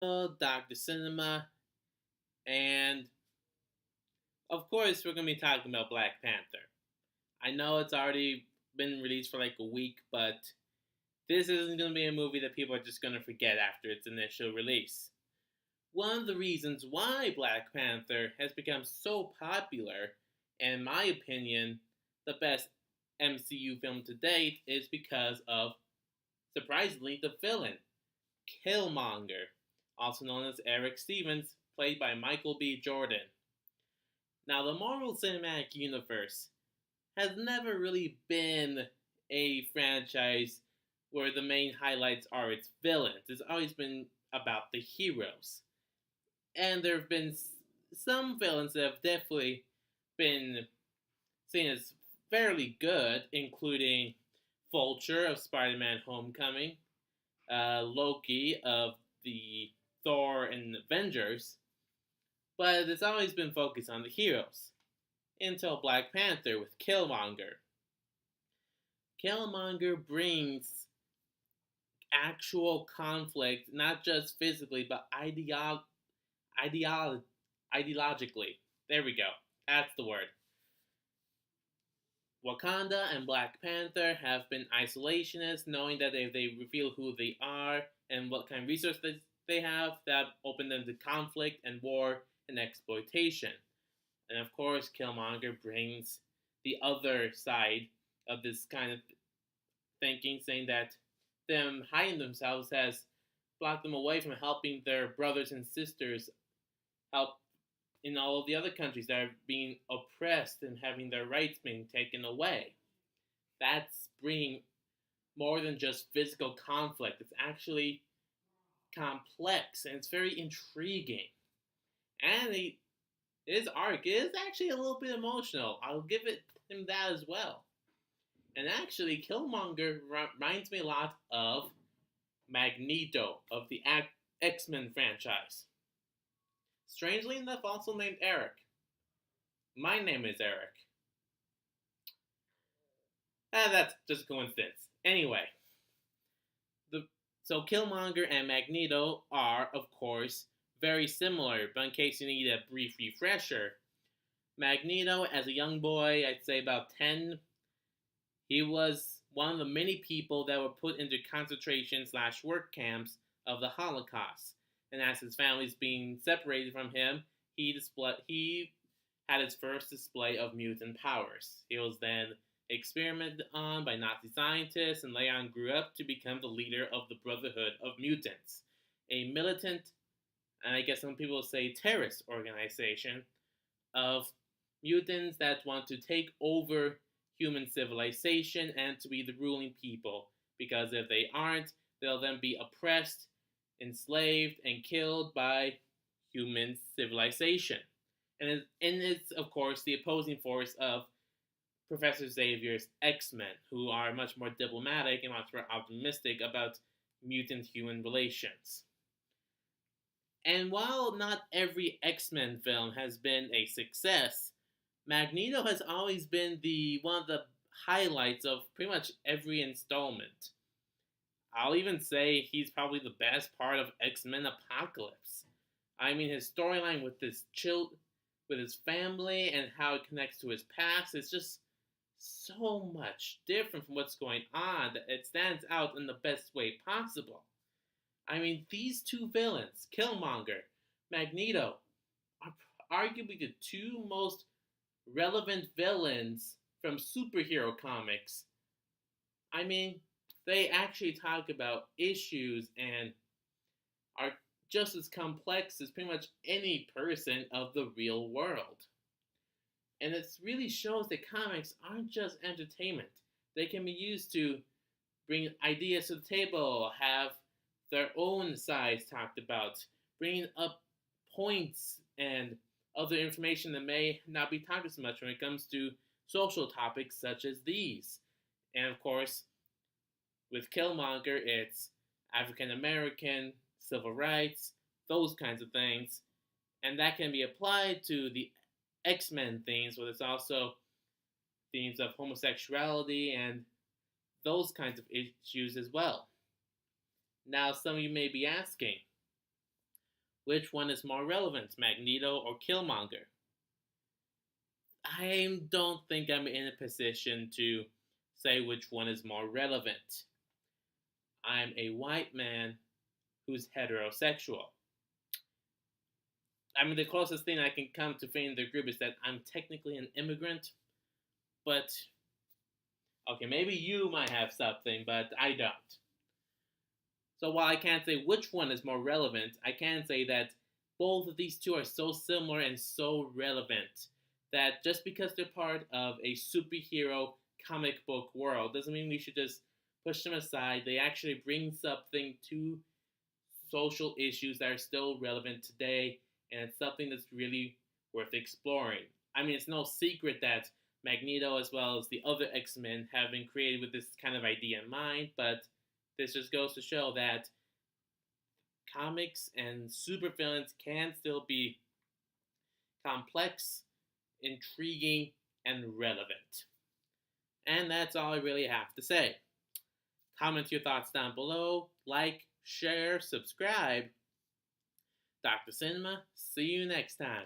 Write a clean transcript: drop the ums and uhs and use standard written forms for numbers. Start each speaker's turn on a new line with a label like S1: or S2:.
S1: Dr. Cinema, and of course, we're going to be talking about Black Panther. I know it's already been released for like a week, but this isn't going to be a movie that people are just going to forget after its initial release. One of the reasons why Black Panther has become so popular, and in my opinion, the best MCU film to date, is because of, surprisingly, the villain, Killmonger, also known as Eric Stevens, played by Michael B. Jordan. Now, the Marvel Cinematic Universe has never really been a franchise where the main highlights are its villains. It's always been about the heroes. And there have been some villains that have definitely been seen as fairly good, including Vulture of Spider Man Homecoming, Loki of the Thor and Avengers, but it's always been focused on the heroes. Until Black Panther with Killmonger. Killmonger brings actual conflict, not just physically, but ideolo- ideologically. There we go. That's the word. Wakanda and Black Panther have been isolationists, knowing that if they reveal who they are and what kind of resources they have, that open them to conflict and war and exploitation. And of course, Killmonger brings the other side of this kind of thinking, saying that them hiding themselves has blocked them away from helping their brothers and sisters help in all of the other countries that are being oppressed and having their rights being taken away. That's bringing more than just physical conflict. It's actually complex and it's very intriguing. And his arc is actually a little bit emotional. I'll give him that as well. And actually, Killmonger reminds me a lot of Magneto of the X-Men franchise. Strangely enough, also named Erik. My name is Erik. That's just a coincidence. Anyway, so Killmonger and Magneto are, of course, very similar, but in case you need a brief refresher, Magneto, as a young boy, I'd say about 10, he was one of the many people that were put into concentration slash work camps of the Holocaust. And as his family's being separated from him, he had his first display of mutant powers. He was then experimented on by Nazi scientists and later on grew up to become the leader of the Brotherhood of Mutants, a militant, and I guess some people say terrorist organization of mutants that want to take over human civilization and to be the ruling people. Because if they aren't, they'll then be oppressed, enslaved, and killed by human civilization. And it's, of course, the opposing force of Professor Xavier's X-Men, who are much more diplomatic and much more optimistic about mutant-human relations. And while not every X-Men film has been a success, Magneto has always been the one of the highlights of pretty much every installment. I'll even say he's probably the best part of X-Men Apocalypse. I mean, his storyline with with his family and how it connects to his past is just so much different from what's going on that it stands out in the best way possible. I mean, these two villains, Killmonger, Magneto, are arguably the two most relevant villains from superhero comics. I mean, they actually talk about issues and are just as complex as pretty much any person of the real world. And it really shows that comics aren't just entertainment. They can be used to bring ideas to the table, have their own sides talked about, bringing up points and other information that may not be talked as much when it comes to social topics such as these. And of course, with Killmonger, it's African American, civil rights, those kinds of things. And that can be applied to the X-Men themes, but it's also themes of homosexuality and those kinds of issues as well. Now, some of you may be asking, Which one is more relevant, Magneto or Killmonger? I don't think I'm in a position to say which one is more relevant. I'm a white man who's heterosexual. I mean, the closest thing I can come to fitting the group is that I'm technically an immigrant, but okay, maybe you might have something, but I don't. So while I can't say which one is more relevant, I can say that both of these two are so similar and so relevant that just because they're part of a superhero comic book world doesn't mean we should just push them aside. They actually bring something to social issues that are still relevant today, and it's something that's really worth exploring. I mean, it's no secret that Magneto, as well as the other X Men, have been created with this kind of idea in mind, but this just goes to show that comics and supervillains can still be complex, intriguing, and relevant. And that's all I really have to say. Comment your thoughts down below, like, share, subscribe. Dr. Cinema, see you next time.